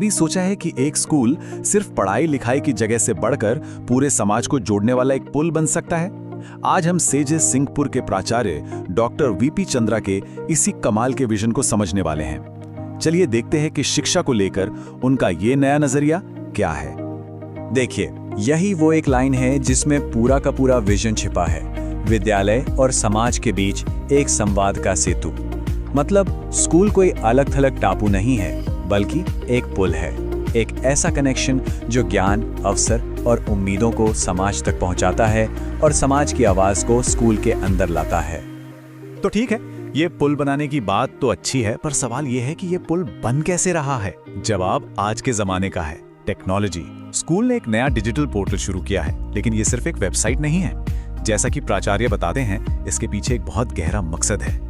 कभी सोचा है कि एक स्कूल सिर्फ पढ़ाई लिखाई की जगह से बढ़कर पूरे समाज को जोड़ने वाला एक पुल बन सकता है? आज हम सेजेस सिंहपुर के प्राचार्य डॉक्टर वीपी चंद्रा के इसी कमाल के विजन को समझने वाले हैं। चलिए देखते हैं कि शिक्षा को लेकर उनका ये नया नजरिया क्या है। देखिए, यही वो एक लाइन है जिसमें पूरा का पूरा विजन छिपा है। विद्यालय और समाज के बीच एक संवाद का सेतु। मतलब स्कूल कोई अलग थलग टापू नहीं है, बल्कि एक पुल है। एक ऐसा कनेक्शन जो ज्ञान, अवसर और उम्मीदों को समाज तक पहुंचाता है और समाज की आवाज को स्कूल के अंदर लाता है। तो ठीक है, ये पुल बनाने की बात तो अच्छी है, पर सवाल ये है कि ये पुल बन कैसे रहा है? जवाब आज के जमाने का है, टेक्नोलॉजी। स्कूल ने एक नया डिजिटल पोर्टल शुरू किया है, लेकिन ये सिर्फ एक वेबसाइट नहीं है। जैसा कि प्राचार्य बताते हैं, इसके पीछे एक बहुत गहरा मकसद है।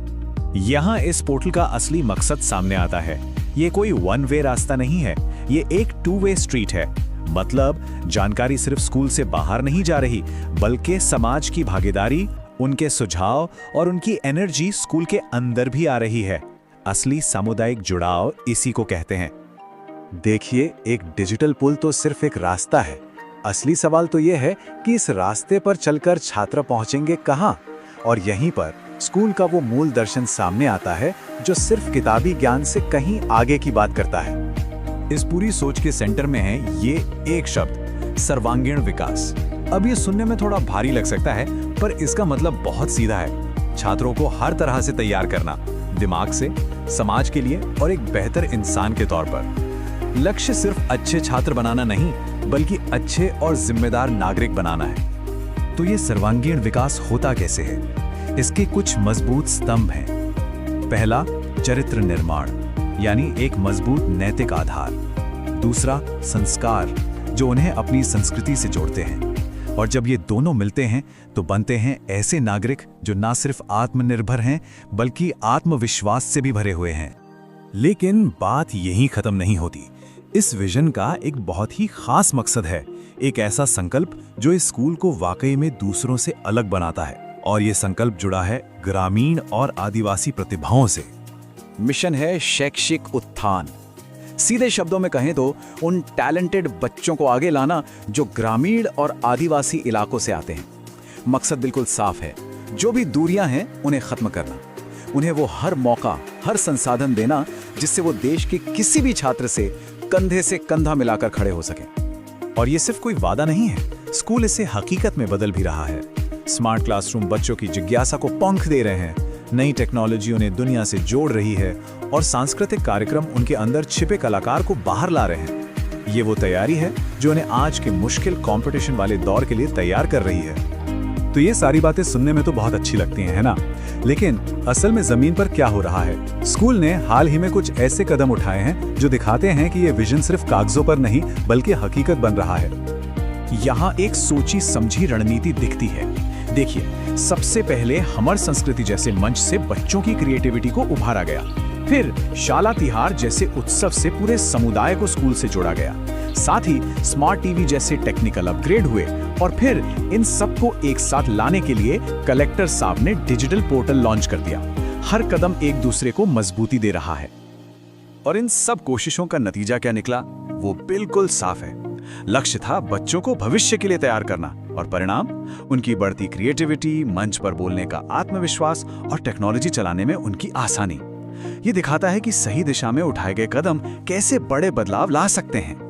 यहाँ इस पोर्टल का असली मकसद सामने आता है। ये कोई वन वे रास्ता नहीं है, ये एक टू वे स्ट्रीट है। मतलब जानकारी सिर्फ स्कूल से बाहर नहीं जा रही, बल्कि समाज की भागीदारी, उनके सुझाव और उनकी एनर्जी स्कूल के अंदर भी आ रही है। असली सामुदायिक जुड़ाव इसी को कहते हैं। देखिए, एक डिजिटल पुल तो सिर्फ एक रास्ता है। असली सवाल तो यह है कि इस रास्ते पर चलकर छात्र पहुंचेंगे कहां? और यहीं पर स्कूल का वो मूल दर्शन सामने आता है, जो सिर्फ किताबी ज्ञान से कहीं आगे की बात करता है। इस पूरी सोच के सेंटर में है ये एक शब्द, सर्वांगीण विकास। अब ये सुनने में थोड़ा भारी लग सकता है, पर इसका मतलब बहुत सीधा है। छात्रों को हर तरह से तैयार करना, दिमाग से, समाज के लिए और एक बेहतर इंसान के तौर पर। लक्ष्य सिर्फ अच्छे छात्र बनाना नहीं, बल्कि अच्छे और जिम्मेदार नागरिक बनाना है। तो ये सर्वांगीण विकास होता कैसे है? इसके कुछ मजबूत स्तंभ हैं। पहला, चरित्र निर्माण, यानी एक मजबूत नैतिक आधार। दूसरा, संस्कार, जो उन्हें अपनी संस्कृति से जोड़ते हैं। और जब ये दोनों मिलते हैं तो बनते हैं ऐसे नागरिक जो ना सिर्फ आत्मनिर्भर हैं, बल्कि आत्मविश्वास से भी भरे हुए हैं। लेकिन बात यहीं खत्म नहीं होती। इस विजन का एक बहुत ही खास मकसद है, एक ऐसा संकल्प जो इस स्कूल को वाकई में दूसरों से अलग बनाता है। और ये संकल्प जुड़ा है ग्रामीण और आदिवासी प्रतिभाओं से। मिशन है शैक्षिक उत्थान। सीधे शब्दों में कहें तो उन टैलेंटेड बच्चों को आगे लाना जो ग्रामीण और आदिवासी इलाकों से आते हैं। मकसद बिल्कुल साफ है, जो भी दूरियां हैं उन्हें खत्म करना। उन्हें वो हर मौका, हर संसाधन देना जिससे वो देश के किसी भी छात्र से कंधे से कंधा मिलाकर खड़े हो सकें। और ये सिर्फ कोई वादा नहीं है, स्कूल इसे हकीकत में बदल भी रहा है। स्मार्ट क्लासरूम बच्चों की जिज्ञासा को पंख दे रहे हैं, नई टेक्नोलॉजी उन्हें दुनिया से जोड़ रही है और सांस्कृतिक कार्यक्रम उनके अंदर छिपे कलाकार को बाहर ला रहे हैं। ये वो तैयारी है जो उन्हें आज के मुश्किल कंपटीशन वाले दौर के लिए तैयार कर रही है। तो ये सारी बातें सुनने में तो बहुत अच्छी लगती हैं, है ना? लेकिन असल में जमीन पर क्या हो रहा है? स्कूल ने हाल ही में कुछ ऐसे कदम उठाए हैं जो दिखाते हैं कि ये विजन सिर्फ कागजों पर नहीं, बल्कि हकीकत बन रहा है। यहाँ एक सोची समझी रणनीति दिखती है। देखिए, सबसे पहले हमर संस्कृति जैसे मंच से बच्चों की क्रिएटिविटी को उभारा गया। फिर शाला तिहार जैसे उत्सव से पूरे समुदाय को स्कूल से जोड़ा गया। साथ ही स्मार्ट टीवी जैसे टेक्निकल अपग्रेड हुए। और फिर इन सबको एक साथ लाने के लिए कलेक्टर साहब ने डिजिटल पोर्टल लॉन्च कर दिया। हर कदम एक दूसरे को मजबूती दे रहा है। और इन सब कोशिशों का नतीजा क्या निकला, वो बिल्कुल साफ है। लक्ष्य था बच्चों को भविष्य के लिए तैयार करना, और परिणाम उनकी बढ़ती क्रिएटिविटी, मंच पर बोलने का आत्मविश्वास और टेक्नोलॉजी चलाने में उनकी आसानी। ये दिखाता है कि सही दिशा में उठाए गए कदम कैसे बड़े बदलाव ला सकते हैं।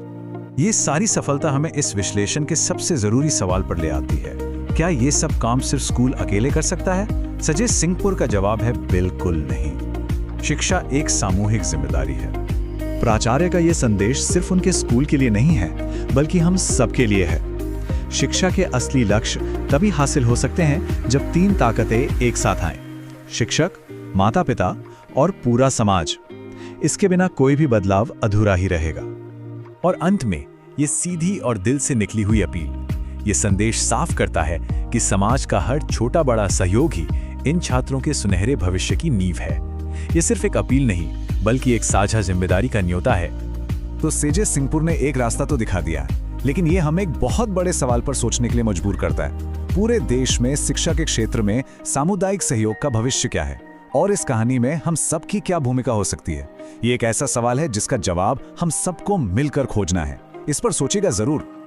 ये सारी सफलता हमें इस विश्लेषण के सबसे जरूरी सवाल पर ले आती है। क्या ये सब काम सिर्फ स्कूल अकेले कर सकता है? सेजेस सिंहपुर का जवाब है बिल्कुल नहीं। शिक्षा एक सामूहिक जिम्मेदारी है। प्राचार्य का ये संदेश सिर्फ उनके स्कूल के लिए नहीं है, बल्कि हम सबके लिए है। शिक्षा के असली लक्ष्य तभी हासिल हो सकते हैं जब तीन ताकतें एक साथ आएं: शिक्षक, माता पिता और पूरा समाज। इसके बिना कोई भी बदलाव अधूरा ही रहेगा। और अंत में ये सीधी और दिल से निकली हुई अपील, ये संदेश साफ करता है कि समाज का हर छोटा बड़ा सहयोग ही इन छात्रों के सुनहरे भविष्य की नींव है। ये सिर्फ एक अपील नहीं, बल्कि एक साझा जिम्मेदारी का न्योता है। तो सेजेस सिंहपुर ने एक रास्ता तो दिखा दिया, लेकिन ये हमें एक बहुत बड़े सवाल पर सोचने के लिए मजबूर करता है। पूरे देश में शिक्षा के क्षेत्र में सामुदायिक सहयोग का भविष्य क्या है, और इस कहानी में हम सबकी क्या भूमिका हो सकती है? ये एक ऐसा सवाल है जिसका जवाब हम सबको मिलकर खोजना है। इस पर सोचिएगा जरूर।